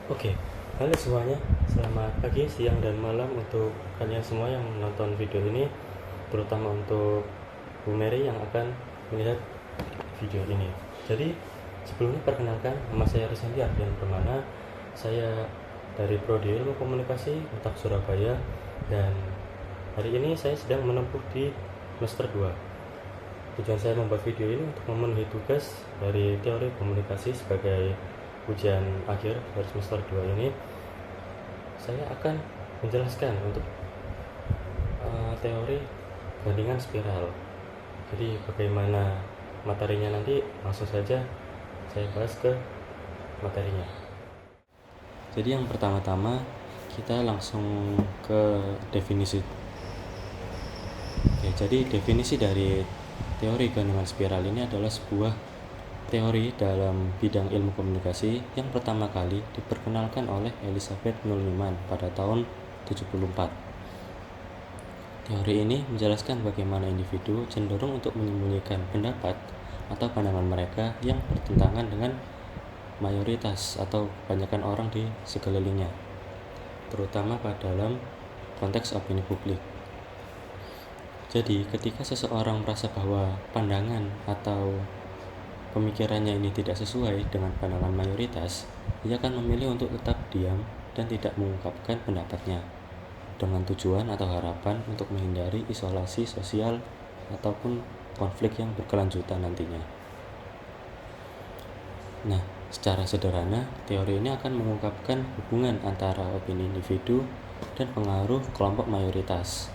Oke, halo semuanya. Selamat pagi, siang, dan malam untuk kalian semua yang menonton video ini, terutama untuk Bu Mary yang akan melihat video ini. Jadi, sebelumnya perkenalkan, nama saya Rizandi Ardian Permana. Saya dari Prodi Ilmu Komunikasi Utak Surabaya, dan hari ini saya sedang menempuh di semester 2. Tujuan saya membuat video ini untuk memenuhi tugas dari teori komunikasi sebagai ujian akhir dari semester 2 ini. Saya akan menjelaskan untuk teori bandingan spiral. Jadi bagaimana materinya nanti, langsung saja saya bahas ke materinya. Jadi yang pertama-tama kita langsung ke definisi. Oke, jadi definisi dari teori bandingan spiral ini adalah sebuah teori dalam bidang ilmu komunikasi yang pertama kali diperkenalkan oleh Elizabeth Neumann pada tahun 74. Teori ini menjelaskan bagaimana individu cenderung untuk menyembunyikan pendapat atau pandangan mereka yang bertentangan dengan mayoritas atau kebanyakan orang di sekelilingnya, terutama pada dalam konteks opini publik. Jadi, ketika seseorang merasa bahwa pandangan atau pemikirannya ini tidak sesuai dengan pandangan mayoritas, ia akan memilih untuk tetap diam dan tidak mengungkapkan pendapatnya, dengan tujuan atau harapan untuk menghindari isolasi sosial ataupun konflik yang berkelanjutan nantinya. Nah, secara sederhana, teori ini akan mengungkapkan hubungan antara opini individu dan pengaruh kelompok mayoritas.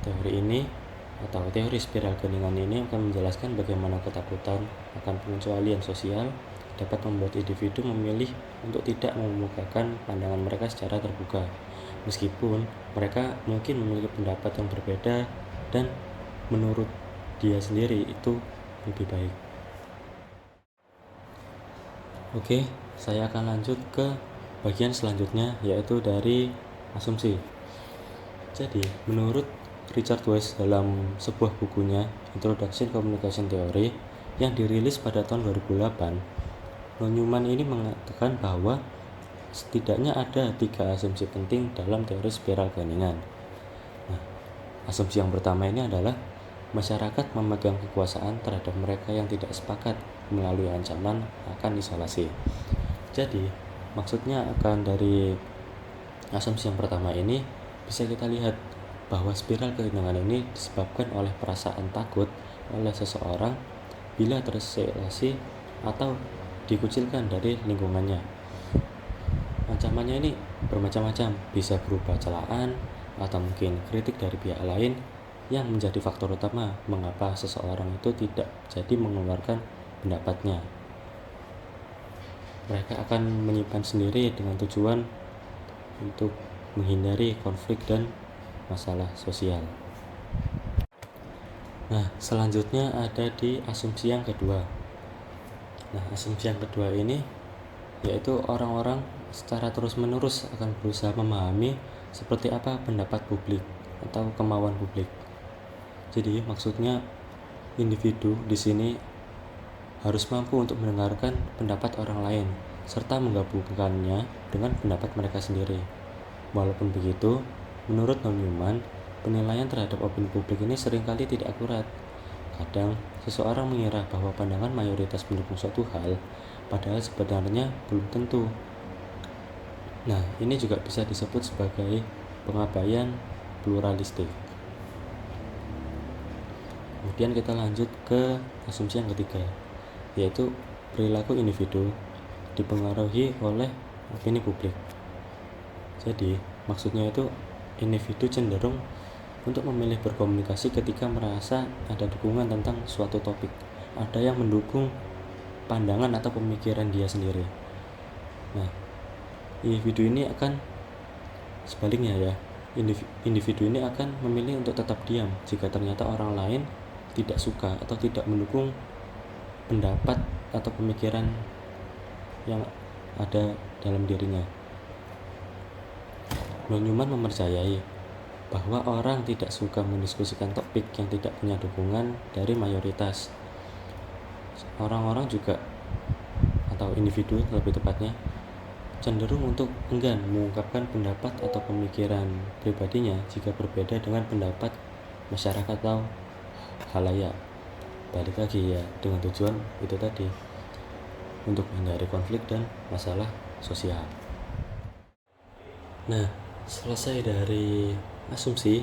Teori ini atau teori spiral keningan ini akan menjelaskan bagaimana ketakutan akan pengecualian sosial dapat membuat individu memilih untuk tidak mengemukakan pandangan mereka secara terbuka, meskipun mereka mungkin memiliki pendapat yang berbeda dan menurut dia sendiri itu lebih baik. Oke, saya akan lanjut ke bagian selanjutnya, yaitu dari asumsi. Jadi, menurut Richard Weiss dalam sebuah bukunya Introduction Communication Theory yang dirilis pada tahun 2008, Neumann ini mengatakan bahwa setidaknya ada 3 asumsi penting dalam teori spiral keheningan. Nah, asumsi yang pertama ini adalah masyarakat memegang kekuasaan terhadap mereka yang tidak sepakat melalui ancaman akan isolasi. Jadi, maksudnya akan dari asumsi yang pertama ini bisa kita lihat bahwa spiral kehilangan ini disebabkan oleh perasaan takut oleh seseorang bila terisolasi atau dikucilkan dari lingkungannya. Ancamannya ini bermacam-macam, bisa berupa celaan atau mungkin kritik dari pihak lain yang menjadi faktor utama mengapa seseorang itu tidak jadi mengeluarkan pendapatnya. Mereka akan menyimpan sendiri dengan tujuan untuk menghindari konflik dan masalah sosial. Nah, selanjutnya ada di asumsi yang kedua. Nah, asumsi yang kedua ini yaitu orang-orang secara terus-menerus akan berusaha memahami seperti apa pendapat publik atau kemauan publik. Jadi, maksudnya individu di sini harus mampu untuk mendengarkan pendapat orang lain serta menggabungkannya dengan pendapat mereka sendiri. Walaupun begitu, menurut Neumann, penilaian terhadap opini publik ini seringkali tidak akurat. Kadang, seseorang mengira bahwa pandangan mayoritas mendukung suatu hal, padahal sebenarnya belum tentu. Nah, ini juga bisa disebut sebagai pengabaian pluralistik. Kemudian kita lanjut ke asumsi yang ketiga, yaitu perilaku individu dipengaruhi oleh opini publik. Jadi, maksudnya itu individu cenderung untuk memilih berkomunikasi ketika merasa ada dukungan tentang suatu topik. Ada yang mendukung pandangan atau pemikiran dia sendiri. Nah, individu ini akan sebaliknya ya. Individu ini akan memilih untuk tetap diam jika ternyata orang lain tidak suka atau tidak mendukung pendapat atau pemikiran yang ada dalam dirinya. Neumann mempercayai bahwa orang tidak suka mendiskusikan topik yang tidak punya dukungan dari mayoritas. Orang-orang juga, atau individu lebih tepatnya, cenderung untuk enggan mengungkapkan pendapat atau pemikiran pribadinya jika berbeda dengan pendapat masyarakat atau halayak. Balik lagi ya, dengan tujuan itu tadi, untuk menghindari konflik dan masalah sosial. Nah, selesai dari asumsi,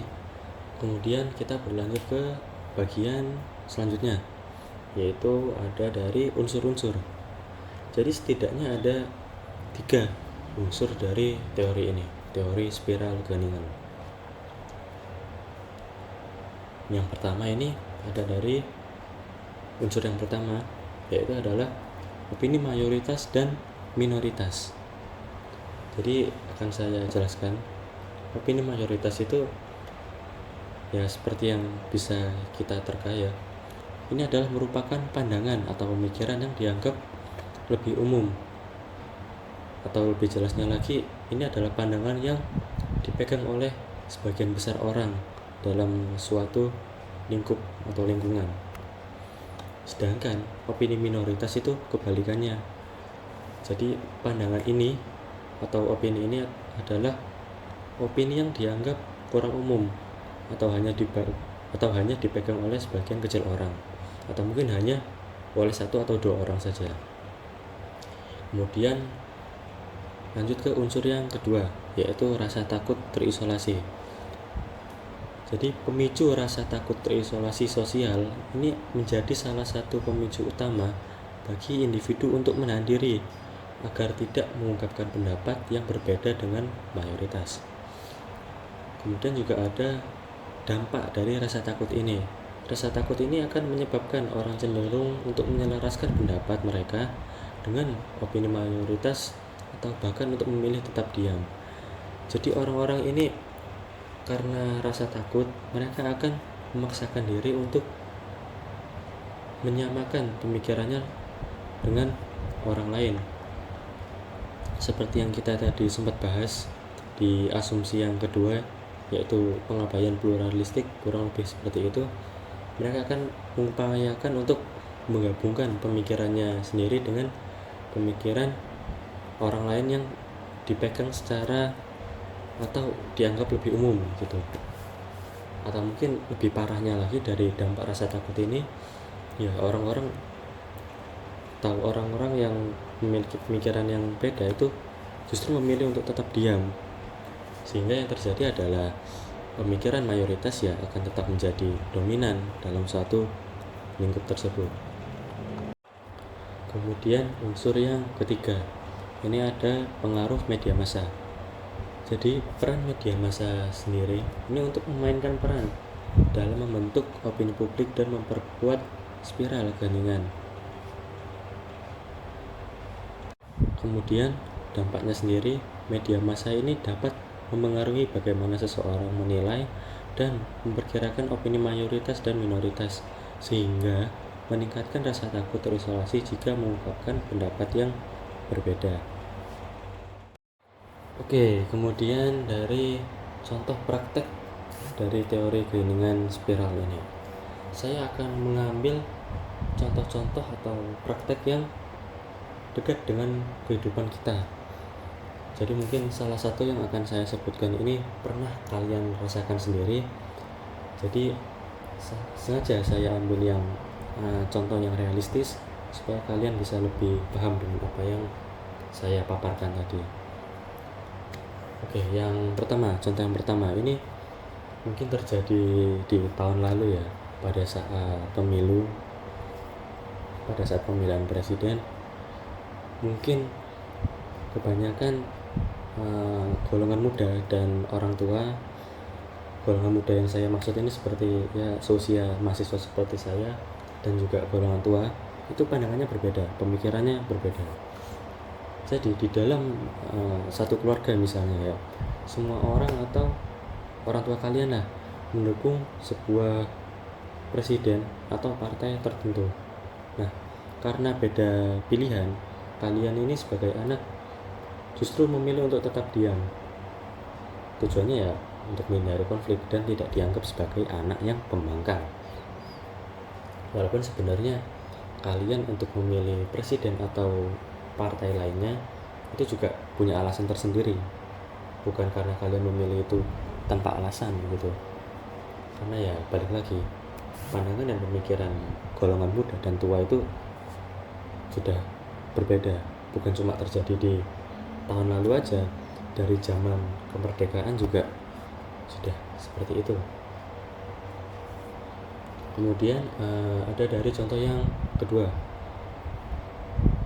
kemudian kita berlanjut ke bagian selanjutnya, yaitu ada dari unsur-unsur. Jadi setidaknya ada 3 unsur dari teori ini, teori spiral Groningen. Yang pertama ini ada dari unsur yang pertama, yaitu adalah opini mayoritas dan minoritas. Jadi akan saya jelaskan. Opini mayoritas itu ya seperti yang bisa kita terka ya. Ini adalah merupakan pandangan atau pemikiran yang dianggap lebih umum. Atau lebih jelasnya lagi, ini adalah pandangan yang dipegang oleh sebagian besar orang dalam suatu lingkup atau lingkungan. Sedangkan opini minoritas itu kebalikannya. Jadi pandangan ini atau opini ini adalah opini yang dianggap kurang umum atau hanya dipegang oleh sebagian kecil orang, atau mungkin hanya oleh 1 atau 2 orang saja. Kemudian lanjut ke unsur yang kedua, yaitu rasa takut terisolasi. Jadi pemicu rasa takut terisolasi sosial ini menjadi salah satu pemicu utama bagi individu untuk menahan diri agar tidak mengungkapkan pendapat yang berbeda dengan mayoritas. Kemudian juga ada dampak dari rasa takut ini. Rasa takut ini akan menyebabkan orang cenderung untuk menyelaraskan pendapat mereka dengan opini mayoritas atau bahkan untuk memilih tetap diam. Jadi orang-orang ini karena rasa takut, mereka akan memaksakan diri untuk menyamakan pemikirannya dengan orang lain. Seperti yang kita tadi sempat bahas di asumsi yang kedua, yaitu pengabaian pluralistik, kurang lebih seperti itu. Mereka akan mengupayakan untuk menggabungkan pemikirannya sendiri dengan pemikiran orang lain yang dipegang secara atau dianggap lebih umum gitu. Atau mungkin lebih parahnya lagi dari dampak rasa takut ini, ya orang-orang yang memiliki pemikiran yang beda itu justru memilih untuk tetap diam, sehingga yang terjadi adalah pemikiran mayoritas ya akan tetap menjadi dominan dalam suatu lingkup tersebut. Kemudian unsur yang ketiga, ini ada pengaruh media massa. Jadi peran media massa sendiri ini untuk memainkan peran dalam membentuk opini publik dan memperkuat spiral Groningen. Kemudian dampaknya sendiri, media massa ini dapat mempengaruhi bagaimana seseorang menilai dan memperkirakan opini mayoritas dan minoritas, sehingga meningkatkan rasa takut terisolasi jika mengungkapkan pendapat yang berbeda. Oke, kemudian dari contoh praktek dari teori Groningen spiral ini, saya akan mengambil contoh-contoh atau praktek yang dekat dengan kehidupan kita. Jadi mungkin salah satu yang akan saya sebutkan ini pernah kalian rasakan sendiri. Jadi sengaja saya ambil yang contoh yang realistis supaya kalian bisa lebih paham dengan apa yang saya paparkan tadi. Oke, contoh yang pertama ini mungkin terjadi di tahun lalu ya, pada saat pemilihan presiden. Mungkin kebanyakan golongan muda dan orang tua. Golongan muda yang saya maksud ini seperti ya seusia mahasiswa seperti saya, dan juga golongan tua itu pandangannya berbeda, pemikirannya berbeda. Jadi di dalam satu keluarga misalnya ya, semua orang atau orang tua kalian lah mendukung sebuah presiden atau partai tertentu. Nah, karena beda pilihan, kalian ini sebagai anak justru memilih untuk tetap diam. Tujuannya ya untuk menghindari konflik dan tidak dianggap sebagai anak yang pembangkang. Walaupun sebenarnya kalian untuk memilih presiden atau partai lainnya itu juga punya alasan tersendiri, bukan karena kalian memilih itu tanpa alasan gitu. Karena ya balik lagi, pandangan dan pemikiran golongan muda dan tua itu sudah berbeda, bukan cuma terjadi di tahun lalu aja, dari zaman kemerdekaan juga sudah seperti itu. Kemudian ada dari contoh yang kedua.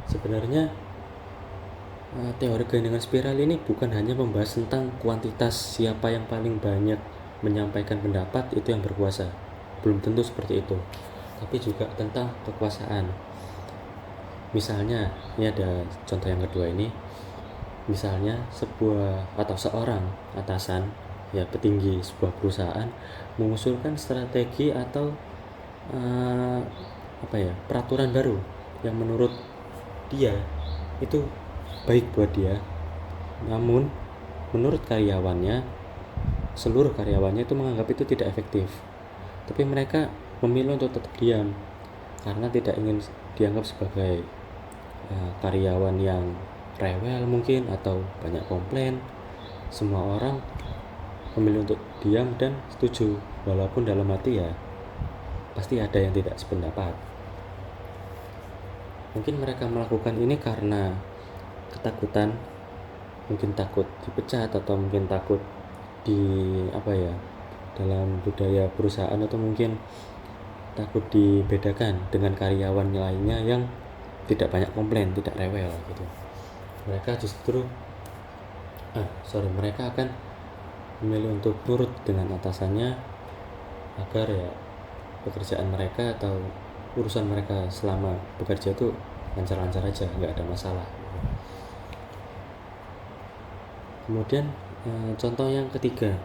Sebenarnya teori keheningan spiral ini bukan hanya membahas tentang kuantitas, siapa yang paling banyak menyampaikan pendapat itu yang berkuasa. Belum tentu seperti itu. Tapi juga tentang kekuasaan. Misalnya, ini ada contoh yang kedua ini. Misalnya sebuah atau seorang atasan, ya petinggi sebuah perusahaan mengusulkan strategi atau peraturan baru yang menurut dia itu baik buat dia, namun menurut karyawannya, seluruh karyawannya itu menganggap itu tidak efektif, tapi mereka memilih untuk tetap diam karena tidak ingin dianggap sebagai karyawan yang rewel mungkin atau banyak komplain. Semua orang memilih untuk diam dan setuju, walaupun dalam hati ya pasti ada yang tidak sependapat. Mungkin mereka melakukan ini karena ketakutan, mungkin takut dipecat atau mungkin takut dalam budaya perusahaan, atau mungkin takut dibedakan dengan karyawan lainnya yang tidak banyak komplain, tidak rewel gitu. Mereka justru mereka akan memilih untuk nurut dengan atasannya agar ya pekerjaan mereka atau urusan mereka selama bekerja itu lancar-lancar aja, nggak ada masalah. Kemudian contoh yang ketiga,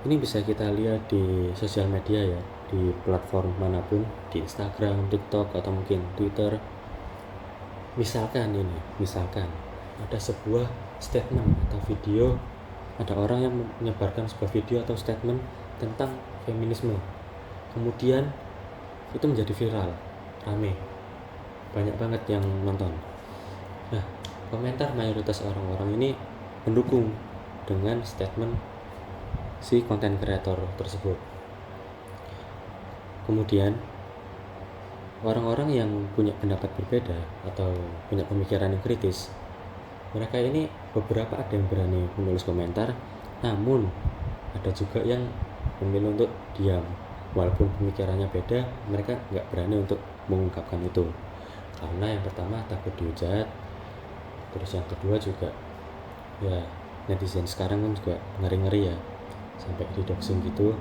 ini bisa kita lihat di sosial media ya, di platform manapun, di Instagram, TikTok, atau mungkin Twitter. Misalkan ada sebuah statement atau video, ada orang yang menyebarkan sebuah video atau statement tentang feminisme, kemudian itu menjadi viral, rame, banyak banget yang nonton. Nah, komentar mayoritas orang-orang ini mendukung dengan statement si konten kreator tersebut. Kemudian orang-orang yang punya pendapat berbeda atau punya pemikiran yang kritis, mereka ini beberapa ada yang berani menulis komentar, namun ada juga yang memilih untuk diam. Walaupun pemikirannya beda, mereka nggak berani untuk mengungkapkan itu, karena yang pertama takut dihujat, terus yang kedua juga ya netizen sekarang kan juga ngeri-ngeri ya, sampai didoxing gitu.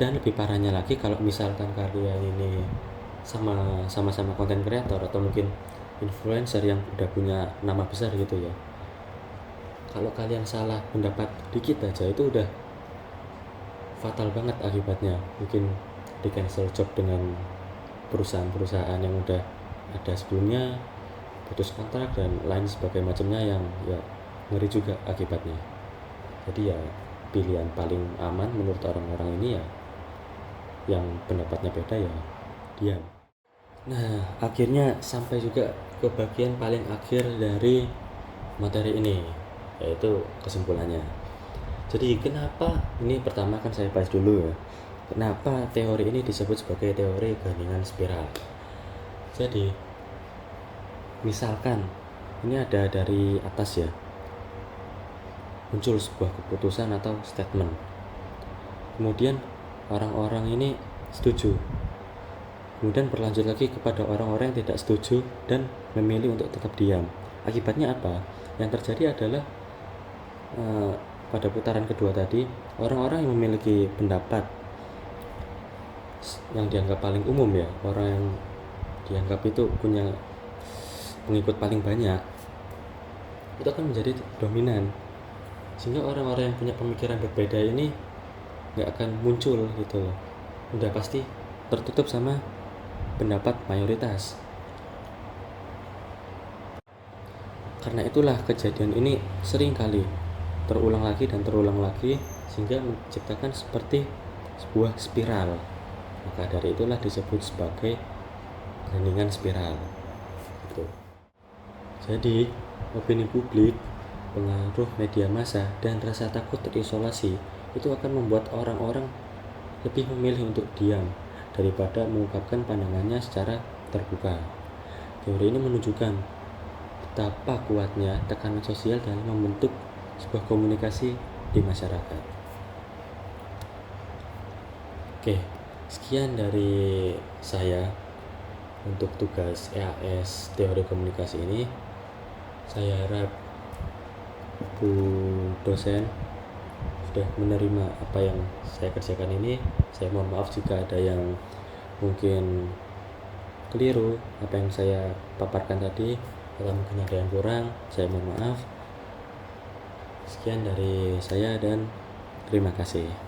Dan lebih parahnya lagi, kalau misalkan kalian ini sama-sama konten kreator atau mungkin influencer yang udah punya nama besar gitu ya, kalau kalian salah pendapat dikit aja itu udah fatal banget akibatnya. Mungkin di cancel job dengan perusahaan-perusahaan yang udah ada sebelumnya, putus kontrak dan lain sebagainya macamnya, yang ya ngeri juga akibatnya. Jadi ya pilihan paling aman menurut orang-orang ini ya yang pendapatnya beda ya diam. Nah, akhirnya sampai juga ke bagian paling akhir dari materi ini, yaitu kesimpulannya. Jadi kenapa, ini pertama kan saya bahas dulu ya, kenapa teori ini disebut sebagai teori keheningan spiral. Jadi misalkan ini ada dari atas ya, muncul sebuah keputusan atau statement, kemudian orang-orang ini setuju, kemudian berlanjut lagi kepada orang-orang yang tidak setuju dan memilih untuk tetap diam. Akibatnya apa? Yang terjadi adalah pada putaran kedua tadi, orang-orang yang memiliki pendapat yang dianggap paling umum ya, orang yang dianggap itu punya pengikut paling banyak, itu akan menjadi dominan, sehingga orang-orang yang punya pemikiran berbeda ini nggak akan muncul gitu loh, udah pasti tertutup sama pendapat mayoritas. Karena itulah kejadian ini sering kali terulang lagi dan terulang lagi, sehingga menciptakan seperti sebuah spiral. Maka dari itulah disebut sebagai keheningan spiral gitu. Jadi opini publik, pengaruh media massa, dan rasa takut terisolasi itu akan membuat orang-orang lebih memilih untuk diam daripada mengungkapkan pandangannya secara terbuka. Teori ini menunjukkan betapa kuatnya tekanan sosial dalam membentuk sebuah komunikasi di masyarakat. Oke, sekian dari saya untuk tugas EAS teori komunikasi ini. Saya harap Bu dosen sudah menerima apa yang saya kerjakan ini. Saya mohon maaf jika ada yang mungkin keliru apa yang saya paparkan tadi, atau mungkin ada yang kurang, saya mohon maaf. Sekian dari saya dan terima kasih.